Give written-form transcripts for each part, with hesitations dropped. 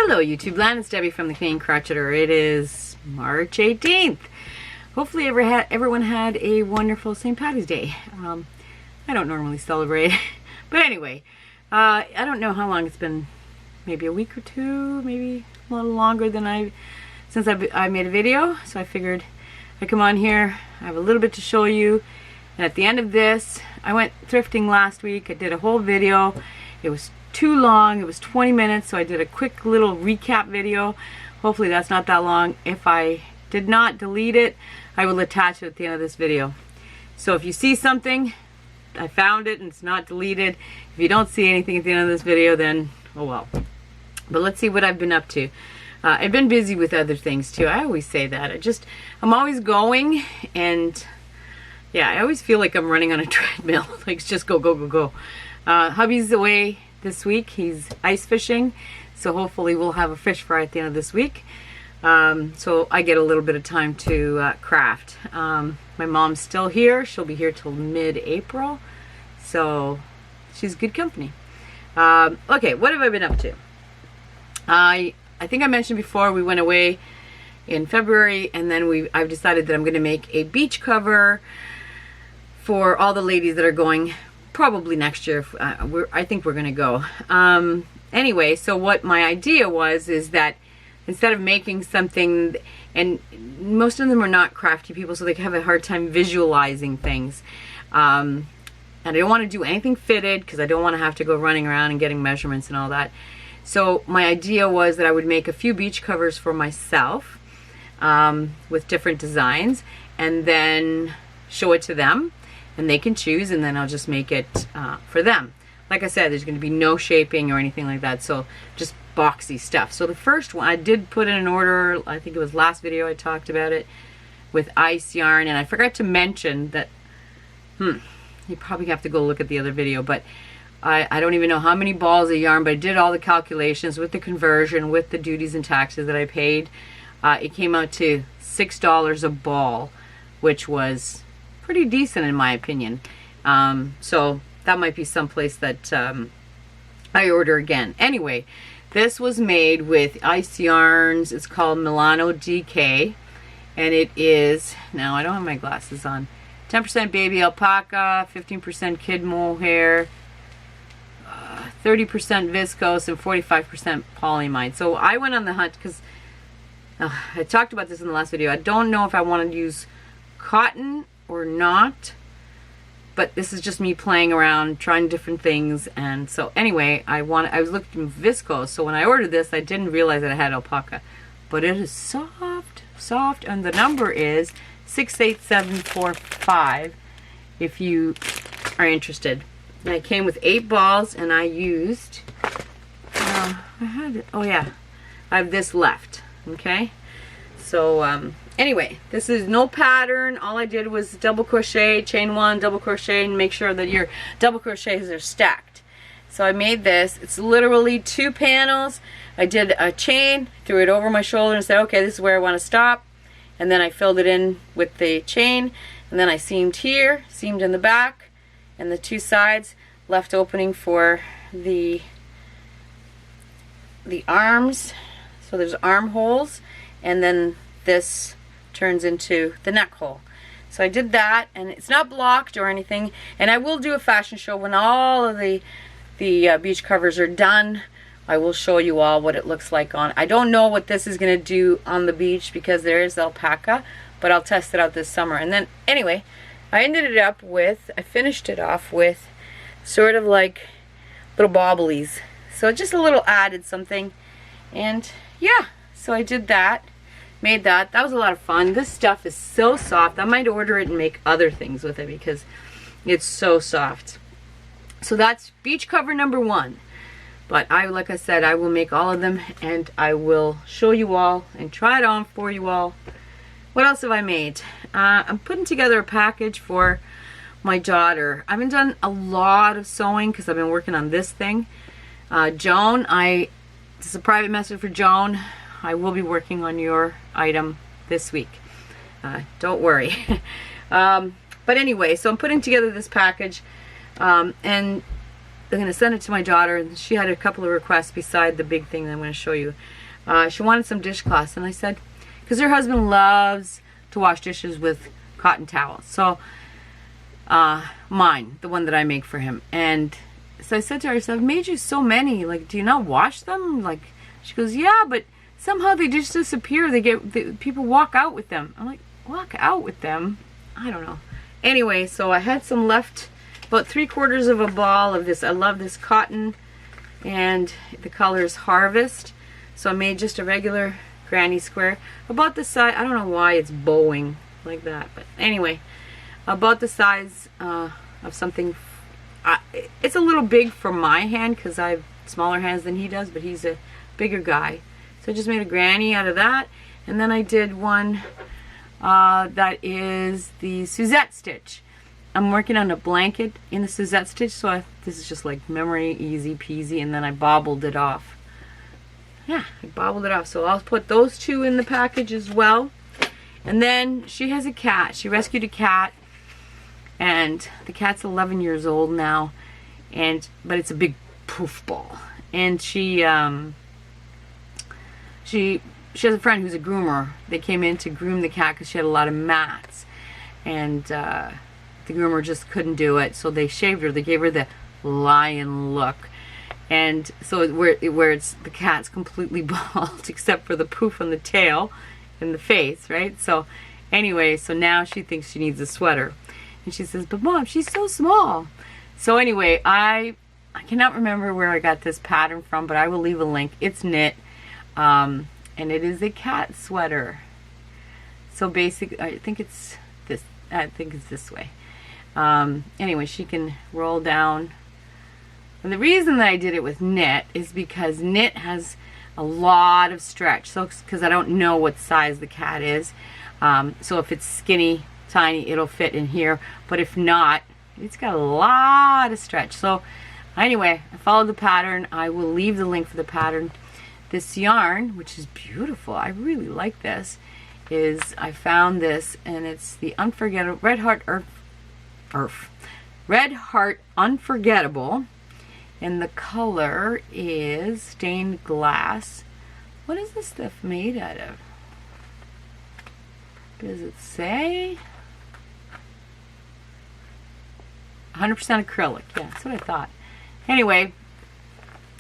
Hello YouTube land, it's Debbie from the Canadian Crocheter. It is March 18th. Hopefully everyone had a wonderful St. Patty's Day. I don't normally celebrate, but anyway, I don't know how long it's been, maybe a week or two, maybe a little longer than since I made a video, so I figured I'd come on here. I have a little bit to show you, and at the end of this, I went thrifting last week. I did a whole video. It was too long, it was 20 minutes, so I did a quick little recap video. Hopefully that's not that long. If I did not delete it, I will attach it at the end of this video. So if you see something, I found it and it's not deleted. If you don't see anything at the end of this video, then oh well. But let's see what I've been up to. I've been busy with other things too. I always say that. I'm always going, and yeah, I always feel like I'm running on a treadmill. Like it's just go, go, go, go. Hubby's away this week. He's ice fishing, so hopefully we'll have a fish fry at the end of this week. So I get a little bit of time to craft. My mom's still here. She'll be here till mid-April, so she's good company. Okay, what have I been up to? I think I mentioned before we went away in February, and then I've decided that I'm going to make a beach cover for all the ladies that are going probably next year. I think we're gonna go. Anyway, so what my idea is that instead of making something, and most of them are not crafty people, so they have a hard time visualizing things, and I don't want to do anything fitted because I don't want to have to go running around and getting measurements and all that. So my idea was that I would make a few beach covers for myself with different designs, and then show it to them, and they can choose, and then I'll just make it for them. Like I said, there's going to be no shaping or anything like that, so just boxy stuff. So the first one, I did put in an order, I think it was last video I talked about it, with ice yarn, and I forgot to mention that, you probably have to go look at the other video, but I don't even know how many balls of yarn, but I did all the calculations with the conversion, with the duties and taxes that I paid. It came out to $6 a ball, which was pretty decent in my opinion. So that might be someplace that I order again. Anyway, this was made with ice yarns. It's called Milano DK, and it is, now I don't have my glasses on, 10% baby alpaca, 15% kid mohair, 30% viscose, and 45% polyamide. So I went on the hunt because I talked about this in the last video. I don't know if I want to use cotton or not, but this is just me playing around, trying different things. And so anyway, I was looking at viscose, so when I ordered this, I didn't realize that it had alpaca, but it is soft, and the number is 68745 if you are interested. And it came with 8 balls, and I used I have this left. Okay, so anyway, this is no pattern. All I did was double crochet, chain 1, double crochet, and make sure that your double crochets are stacked. So I made this. It's literally 2 panels. I did a chain, threw it over my shoulder and said, okay, this is where I want to stop. And then I filled it in with the chain, and then I seamed here, seamed in the back, and the 2 sides, left opening for the arms. So there's armholes, and then this turns into the neck hole. So I did that, and it's not blocked or anything. And I will do a fashion show when all of the beach covers are done. I will show you all what it looks like on. I don't know what this is going to do on the beach because there is alpaca, but I'll test it out this summer. And then anyway, I finished it off with sort of like little bobblies. So just a little added something, and yeah, so I did that, made that. That was a lot of fun. This stuff is so soft. I might order it and make other things with it because it's so soft. So that's beach cover number 1. But like I said, I will make all of them, and I will show you all and try it on for you all. What else have I made? I'm putting together a package for my daughter. I haven't done a lot of sewing because I've been working on this thing. Joan, this is a private message for Joan. I will be working on your item this week. Don't worry. But anyway, so I'm putting together this package, and going to send it to my daughter, and she had a couple of requests beside the big thing that I'm going to show you. She wanted some dishcloths, and I said, because her husband loves to wash dishes with cotton towels. So, mine, the one that I make for him. And so I said to her, I said, I've made you so many. Like, do you not wash them? Like, she goes, yeah, but somehow they just disappear. People walk out with them. I'm like, walk out with them? I don't know. Anyway, so I had some left, about 3/4 of a ball of this. I love this cotton, and the color is Harvest. So I made just a regular granny square, about the size. I don't know why it's bowing like that, but anyway, about the size of something. It's a little big for my hand because I have smaller hands than he does, but he's a bigger guy. So I just made a granny out of that, and then I did one that is the Suzette stitch. I'm working on a blanket in the Suzette stitch, so this is just like memory, easy peasy, and then I bobbled it off. Yeah, I bobbled it off. So I'll put those two in the package as well. And then she has a cat. She rescued a cat, and the cat's 11 years old now, but it's a big poof ball. And she has a friend who's a groomer. They came in to groom the cat because she had a lot of mats, and the groomer just couldn't do it, so they shaved her. They gave her the lion look, and so where the cat's completely bald except for the poof on the tail and the face, right? So anyway, so now she thinks she needs a sweater, and she says, but Mom, she's so small. So anyway, I cannot remember where I got this pattern from, but I will leave a link. It's knit, and it is a cat sweater. So basically, I think it's this way. Anyway, she can roll down. And the reason that I did it with knit is because knit has a lot of stretch. So, because I don't know what size the cat is. So if it's skinny, tiny, it'll fit in here. But if not, it's got a lot of stretch. So anyway, I followed the pattern. I will leave the link for the pattern. This yarn, which is beautiful, I really like this, I found this, and it's the Unforgettable Red Heart Unforgettable, and the color is stained glass. What is this stuff made out of? Does it say? 100% acrylic. Yeah, that's what I thought. Anyway,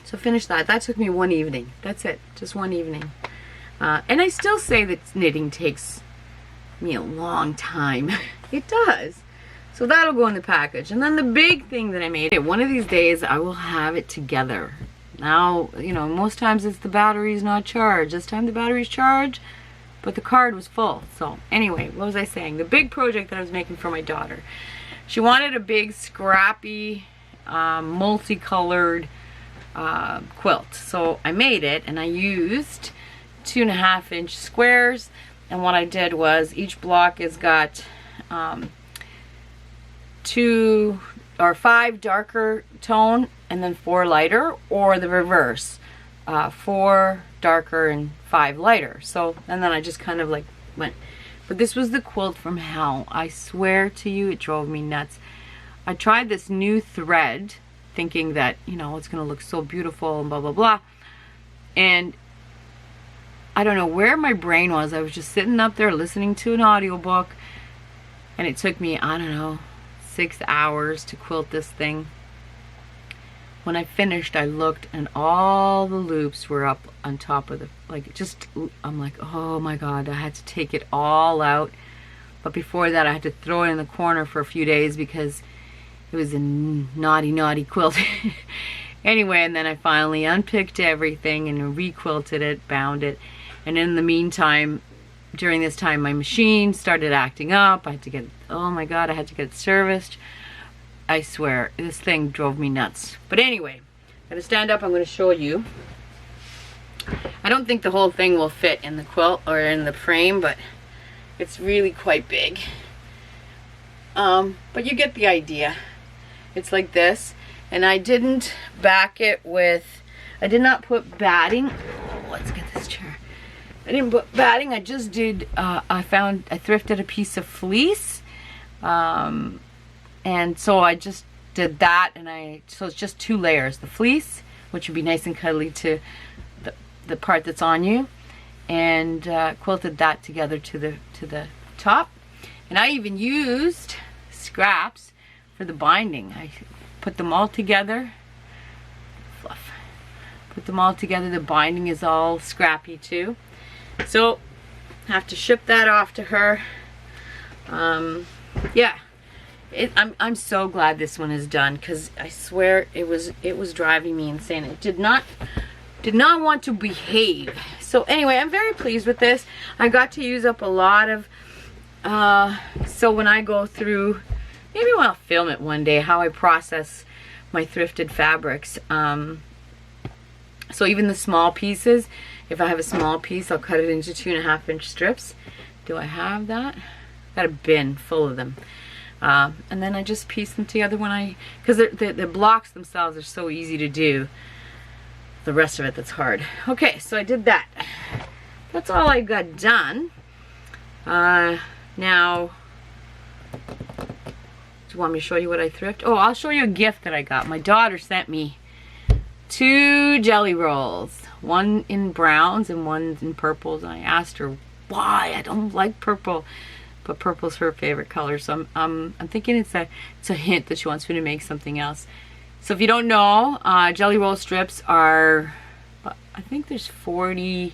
so finish that. That took me one evening. That's it, just one evening. And I still say that knitting takes me a long time. It does. So that'll go in the package. And then the big thing that I made, one of these days I will have it together. Now, you know, most times it's the battery's not charged. This time the battery's charged, but the card was full. So anyway, what was I saying? The big project that I was making for my daughter. She wanted a big scrappy, multicolored quilt. So I made it, and I used 2.5-inch squares, and what I did was each block has got 2 or 5 darker tone and then 4 lighter, or the reverse, 4 darker and 5 lighter. So, and then I just kind of like went, but this was the quilt from hell. I swear to you, it drove me nuts. I tried this new thread thinking that, you know, it's gonna look so beautiful and blah blah blah, and I don't know where my brain was. I was just sitting up there listening to an audiobook, and it took me, I don't know, 6 hours to quilt this thing. When I finished, I looked, and all the loops were up on top of the, like, just, I'm like, oh my God, I had to take it all out. But before that, I had to throw it in the corner for a few days because it was a naughty quilt. Anyway, and then I finally unpicked everything and re-quilted it, bound it. And in the meantime, during this time, my machine started acting up. I had to get, oh my God, I had to get it serviced. I swear, this thing drove me nuts. But anyway, I'm gonna stand up, I'm gonna show you. I don't think the whole thing will fit in the quilt or in the frame, but it's really quite big. But you get the idea. It's like this, and I didn't back it with, I did not put batting. Oh, let's get this chair. I didn't put batting, I just did, I thrifted a piece of fleece, and so I just did that, and so it's just 2 layers. The fleece, which would be nice and cuddly to the part that's on you, and quilted that together to the top. And I even used scraps for the binding. I put them all together. Fluff. Put them all together. The binding is all scrappy too. So have to ship that off to her. Yeah. I'm so glad this one is done, because I swear it was driving me insane. It did not want to behave. So anyway, I'm very pleased with this. I got to use up a lot of so when I go through, maybe I'll film it one day, how I process my thrifted fabrics. So even the small pieces, if I have a small piece, I'll cut it into 2.5-inch strips. Do I have that? Got a bin full of them. And then I just piece them together because the blocks themselves are so easy to do. The rest of it that's hard. Okay, so I did that. That's all I got done. Now, do you want me to show you what I thrift? Oh, I'll show you a gift that I got. My daughter sent me 2 jelly rolls. One in browns and one in purples. And I asked her why. I don't like purple. But purple's her favorite color, so I'm thinking it's a hint that she wants me to make something else. So if you don't know, jelly roll strips are, I think there's 40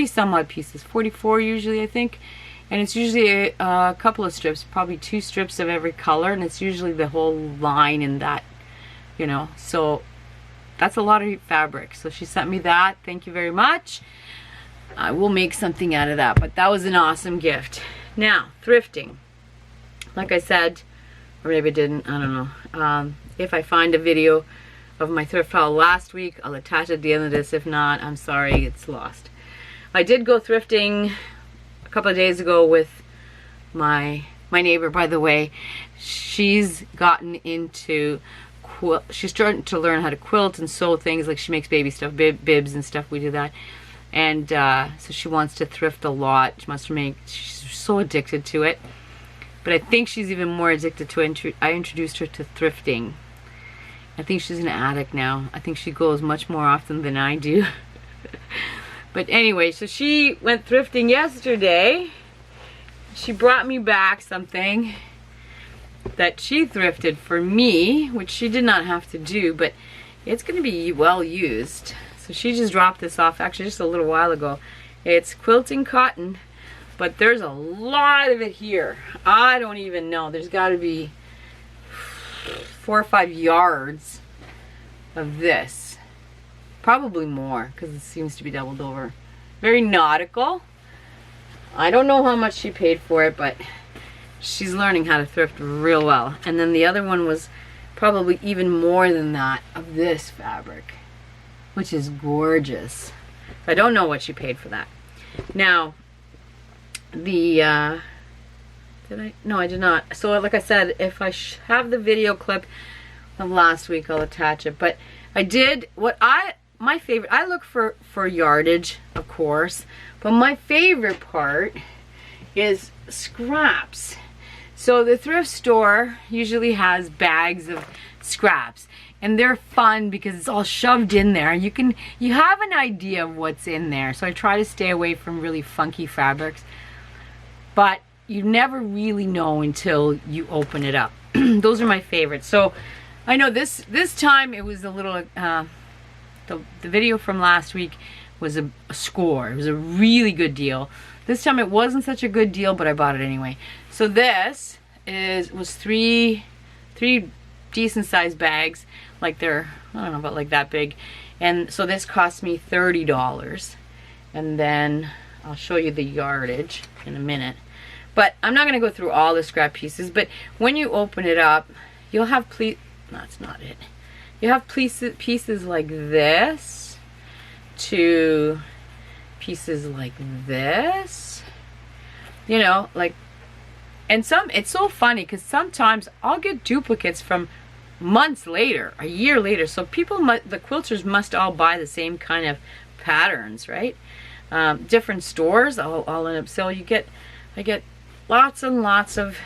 some odd pieces, 44 usually, I think, and it's usually a couple of strips, probably 2 strips of every color, and it's usually the whole line in that, you know. So that's a lot of fabric. So she sent me that. Thank you very much. I will make something out of that, but that was an awesome gift. Now, thrifting. Like I said, or maybe I didn't, I don't know. If I find a video of my thrift haul last week, I'll attach it at the end of this. If not, I'm sorry, it's lost. I did go thrifting a couple of days ago with my neighbor, by the way. She's gotten into she's starting to learn how to quilt and sew things. Like she makes baby stuff, bibs and stuff. We do that. And so she wants to thrift a lot. She's so addicted to it. But I think she's even more addicted to it. I introduced her to thrifting. I think she's an addict now. I think she goes much more often than I do. But anyway, so she went thrifting yesterday. She brought me back something that she thrifted for me, which she did not have to do, but it's going to be well used. So she just dropped this off actually just a little while ago. It's quilting cotton, but there's a lot of it here. I don't even know. There's got to be 4 or 5 yards of this. Probably more, because it seems to be doubled over. Very nautical. I don't know how much she paid for it, but she's learning how to thrift real well. And then the other one was probably even more than that of this fabric, which is gorgeous. I don't know what she paid for that. Now, did I? No, I did not. So like I said, if I have the video clip of last week, I'll attach it. But I did, my favorite, I look for yardage, of course, but my favorite part is scraps. So the thrift store usually has bags of scraps. And they're fun because it's all shoved in there. You have an idea of what's in there. So I try to stay away from really funky fabrics. But you never really know until you open it up. Those are my favorites. So I know this time it was a little, the video from last week was a score. It was a really good deal. This time it wasn't such a good deal, but I bought it anyway. So this was three decent sized bags, like they're, I don't know, about like that big. And so this cost me $30. And then I'll show you the yardage in a minute. But I'm not going to go through all the scrap pieces, but when you open it up, you'll have that's not it. You have pieces like this to pieces like this. You know, like, and it's so funny because sometimes I'll get duplicates from months later, a year later. So the quilters must all buy the same kind of patterns, right? Different stores, I'll end up, so I get lots and lots of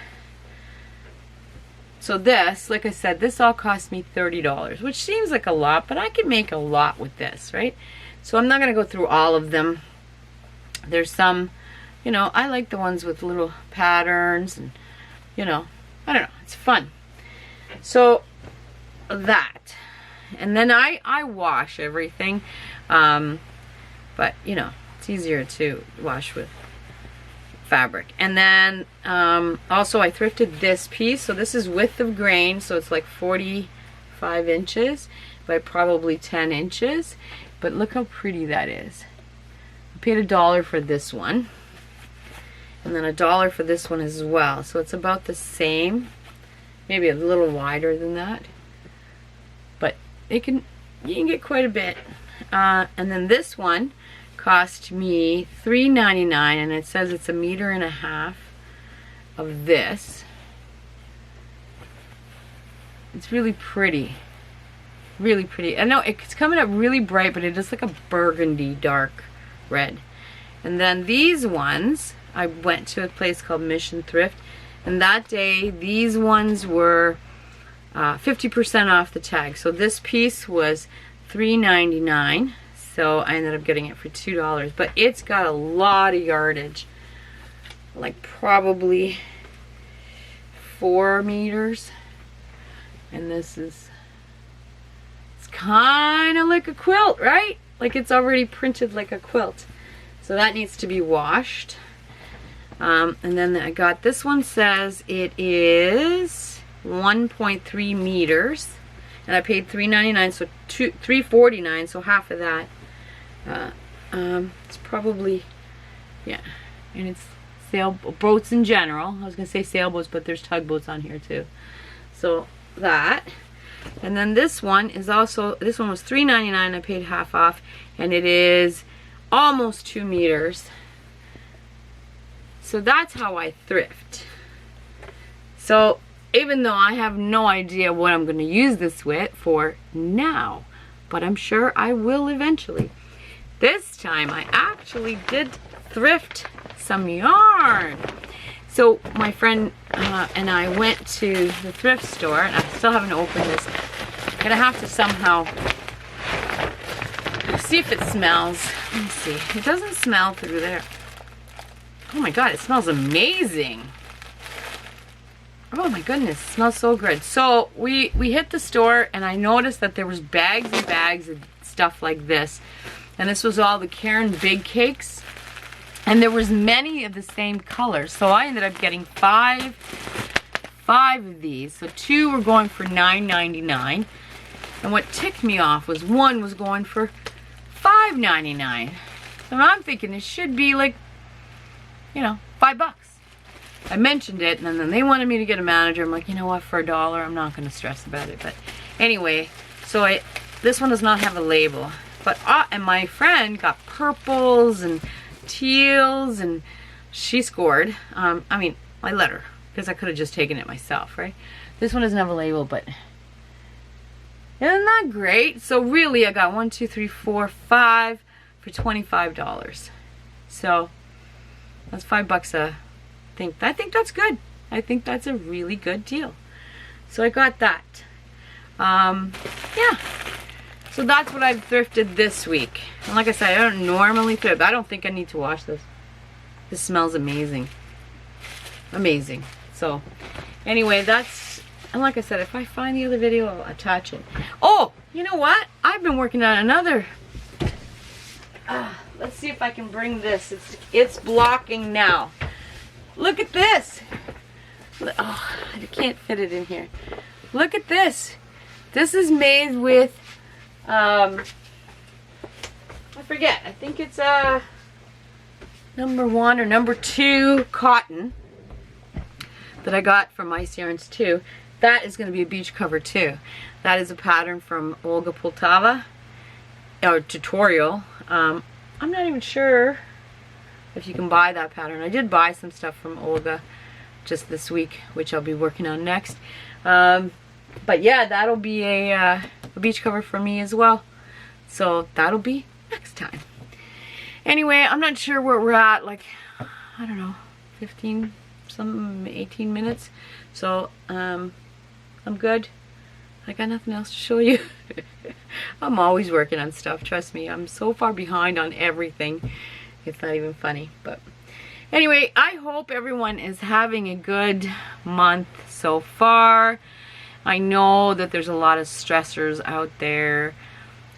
So this, like I said, this all cost me $30, which seems like a lot, but I could make a lot with this, right? So I'm not going to go through all of them. There's some, you know, I like the ones with little patterns and, you know, I don't know, it's fun. So that, and then I wash everything, but you know, it's easier to wash with fabric. And then also I thrifted this piece. So this is width of grain, so it's like 45 inches by probably 10 inches, but look how pretty that is. I paid $1 for this one, and then $1 for this one as well, so it's about the same, maybe a little wider than that, but you can get quite a bit. And then this one cost me $3.99, and it says it's 1.5 meters of this. It's really pretty, really pretty. I know it's coming up really bright, but it is like a burgundy dark red. And then these ones, I went to a place called Mission Thrift, and that day these ones were 50% off the tag. So this piece was $3.99. So I ended up getting it for $2, but it's got a lot of yardage, like probably 4 meters. And this is, it's kind of like a quilt, right? Like it's already printed like a quilt. So that needs to be washed. And then I got, this one says it is 1.3 meters. And I paid $3.99, so $3.49, so half of that. It's probably, yeah, and it's sailboats in general. I was gonna say sailboats, but there's tugboats on here too. So that, and then this one is also, this one was $3.99. I paid half off, and it is almost 2 meters. So that's how I thrift. So even though I have no idea what I'm going to use this with for now, but I'm sure I will eventually. This time I actually did thrift some yarn. So my friend and I went to the thrift store, and I still haven't opened this. I'm gonna have to somehow see if it smells. Let me see. It doesn't smell through there. Oh my god, it smells amazing. Oh my goodness, it smells so good. So we hit the store, and I noticed that there was bags and bags of stuff like this. And this was all the Karen Big Cakes. And there was many of the same color. So I ended up getting five of these. So 2 were going for $9.99. And what ticked me off was one was going for $5.99. So I'm thinking it should be like, you know, $5. I mentioned it, and then they wanted me to get a manager. I'm like, you know what, for $1, I'm not going to stress about it. But anyway, so this one does not have a label. But and my friend got purples and teals, and she scored. I mean, I let her, because I could have just taken it myself, right? This one doesn't have a label, but isn't that great? So really, I got 1, 2, 3, 4, 5 for $25. So that's $5 I think that's good. I think that's a really good deal. So I got that. Yeah. So that's what I've thrifted this week. And like I said, I don't normally thrift. I don't think I need to wash this. This smells amazing. Amazing. So anyway, that's, and like I said, if I find the other video, I'll attach it. Oh, you know what? I've been working on another. Let's see if I can bring this. It's blocking now. Look at this. Oh, I can't fit it in here. Look at this. This is made with I forget. I think it's number 1 or number 2 cotton that I got from Ice Yarns too. That is going to be a beach cover too. That is a pattern from Olga Poltava, or tutorial. I'm not even sure if you can buy that pattern. I did buy some stuff from Olga just this week, which I'll be working on next. But yeah, that'll be a beach cover for me as well. So that'll be next time. Anyway, I'm not sure where we're at, like, I don't know, 18 minutes. So I'm good. I got nothing else to show you. I'm always working on stuff, trust me. I'm so far behind on everything. It's not even funny. But anyway, I hope everyone is having a good month so far. I know that there's a lot of stressors out there.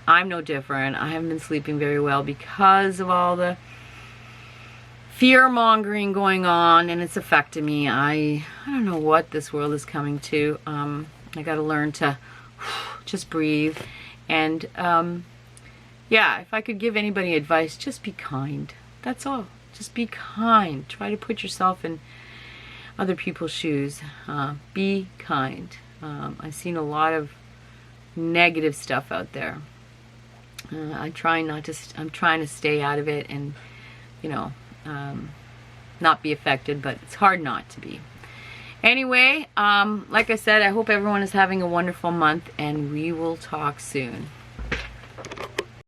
I'm no different. I haven't been sleeping very well because of all the fear-mongering going on, and it's affected me. I don't know what this world is coming to. I got to learn to just breathe. And yeah, if I could give anybody advice, just be kind. That's all. Just be kind. Try to put yourself in other people's shoes. Be kind. I've seen a lot of negative stuff out there. I'm trying to stay out of it and, you know, not be affected, but it's hard not to be. Anyway, like I said, I hope everyone is having a wonderful month, and we will talk soon.